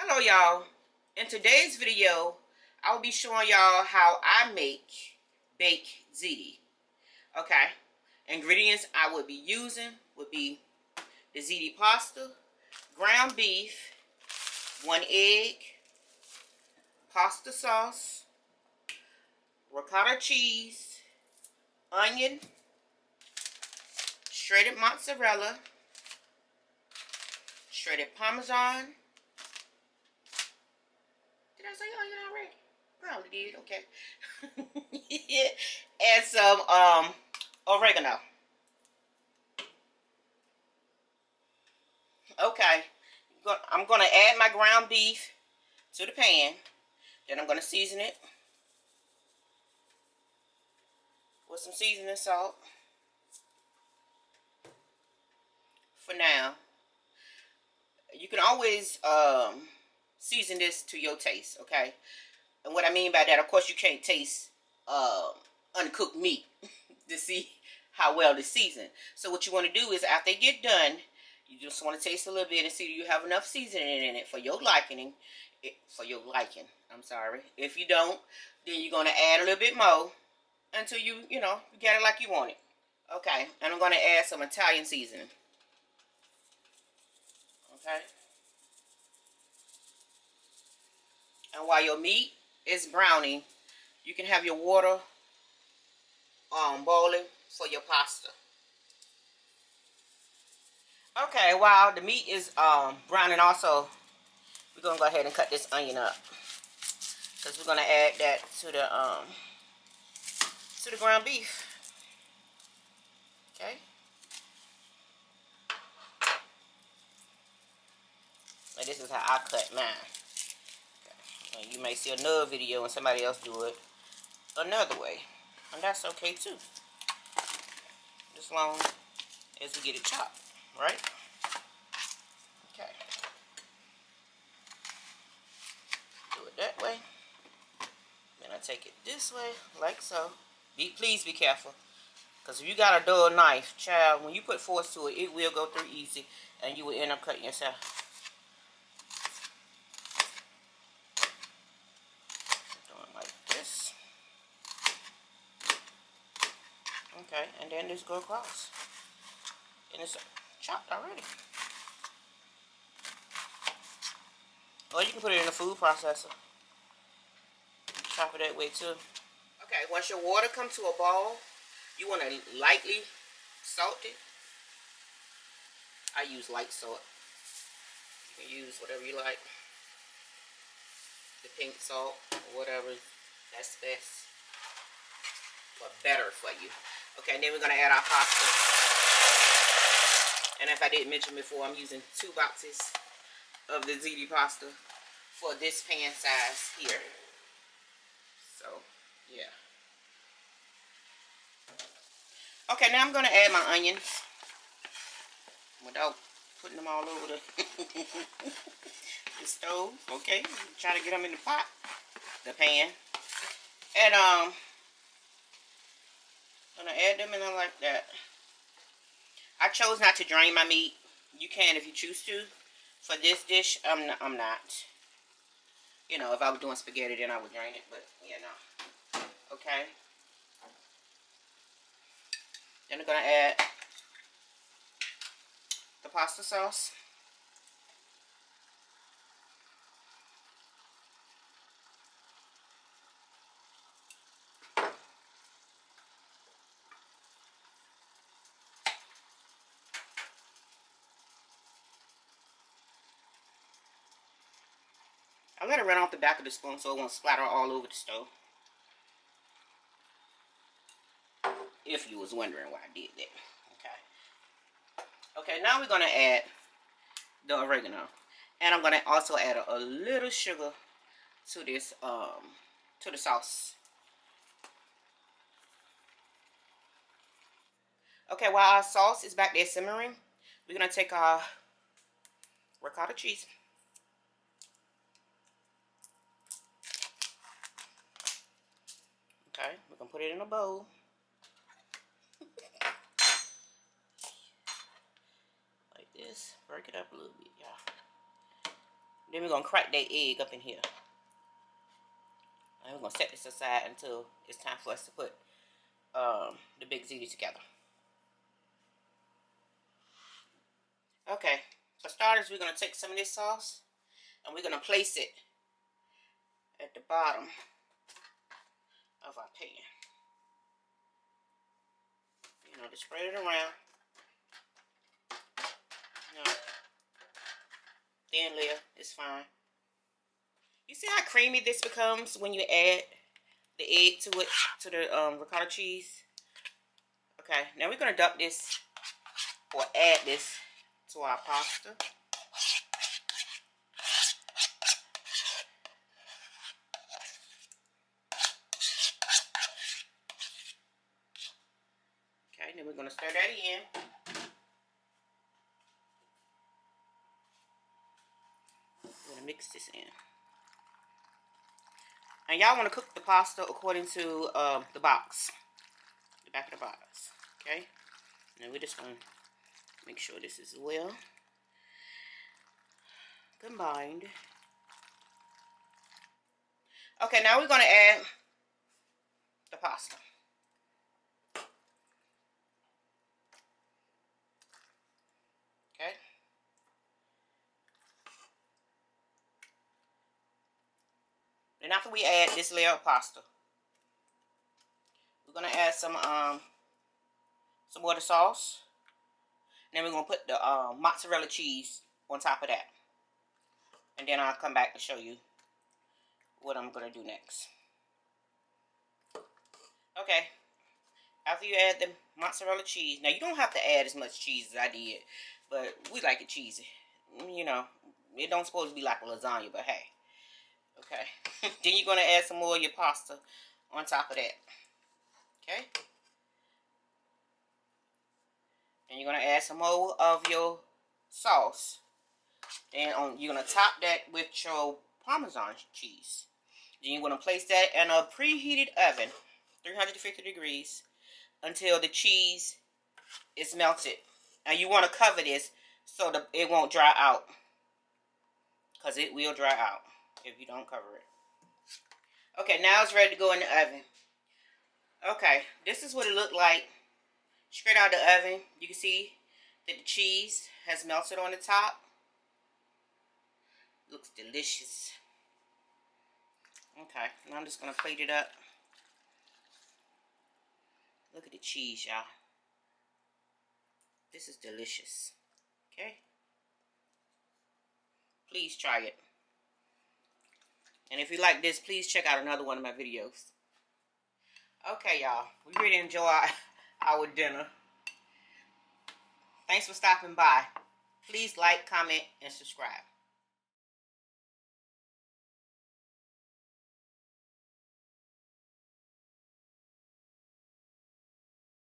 Hello y'all. In today's video, I will be showing y'all how I bake ziti. Okay. Ingredients I would be using would be the ziti pasta, ground beef, 1 egg, pasta sauce, ricotta cheese, onion, shredded mozzarella, shredded parmesan. Did I say onion already? Probably did. Okay. And some oregano. Okay. I'm gonna add my ground beef to the pan. Then I'm gonna season it with some seasoning salt. For now, you can always season this to your taste. Okay. And what I mean by that, of course, you can't taste uncooked meat to see how well it's seasoned. So what you want to do is after they get done, you just want to taste a little bit and see do you have enough seasoning in it for your liking. I'm sorry. If you don't, then you're going to add a little bit more until you get it like you want it. Okay. And I'm going to add some Italian seasoning. Okay. And while your meat is browning, you can have your water boiling for your pasta. Okay, while the meat is browning also, we're going to go ahead and cut this onion up. Because we're going to add that to the ground beef. Okay. And this is how I cut mine. Okay. And you may see another video and somebody else do it another way. And that's okay too. As long as we get it chopped, right? Okay. Do it that way. Then I take it this way, like so. Please be careful. Because if you got a dull knife, child, when you put force to it, it will go through easy. And you will end up cutting yourself. Doing like this. Okay, and then just go across. And it's chopped already. Or you can put it in a food processor. Chop it that way too. Okay, once your water comes to a boil, you want to lightly salt it. I use light salt. You can use whatever you like. The pink salt or whatever. That's best. But better for you. Okay, and then we're going to add our pasta. And if I didn't mention before, I'm using 2 boxes of the ziti pasta for this pan size here. So, yeah. Okay, now I'm going to add my onions without putting them all over the stove. Okay, try to get them in the pot, the pan. And I'm going to add them in there like that. I chose not to drain my meat. You can if you choose to. For this dish, I'm not. You know, if I was doing spaghetti, then I would drain it. But, yeah, no. Okay. Then I'm going to add the pasta sauce. I let it run off the back of the spoon so it won't splatter all over the stove. If you was wondering why I did that. Okay. Okay, now we're going to add the oregano. And I'm going to also add a little sugar to this, to the sauce. Okay, while our sauce is back there simmering, we're going to take our ricotta cheese. Okay, we're going to put it in a bowl. Like this. Break it up a little bit, y'all. Then we're going to crack that egg up in here. And we're going to set this aside until it's time for us to put the big ziti together. Okay, for starters, we're going to take some of this sauce and we're going to place it at the bottom of our pan. You know, to spread it around. You know, thin layer is fine. You see how creamy this becomes when you add the egg to it, to the ricotta cheese? Okay, now we're going to dump this, or add this to our pasta. Okay, then we're going to stir that in. I'm going to mix this in. And y'all want to cook the pasta according to the box. The back of the box. Okay? Now we're just going to make sure this is well combined. Okay, now we're going to add the pasta. Okay? Then after we add this layer of pasta, we're going to add some more of the sauce. And then we're going to put the mozzarella cheese on top of that. And then I'll come back to show you what I'm going to do next. Okay. After you add the mozzarella cheese. Now, you don't have to add as much cheese as I did. But we like it cheesy. You know, it don't supposed to be like a lasagna, but hey. Okay. Then you're going to add some more of your pasta on top of that. Okay. And you're going to add some more of your sauce. And you're going to top that with your Parmesan cheese. Then you're going to place that in a preheated oven, 350 degrees, until the cheese is melted. And you want to cover this so that it won't dry out. Because it will dry out if you don't cover it. Okay, now it's ready to go in the oven. Okay, this is what it looked like straight out of the oven. You can see that the cheese has melted on the top. Looks delicious. Okay, now I'm just going to plate it up. Look at the cheese, y'all. This is delicious. Okay? Please try it. And if you like this, please check out another one of my videos. Okay, y'all. We really enjoy our dinner. Thanks for stopping by. Please like, comment, and subscribe.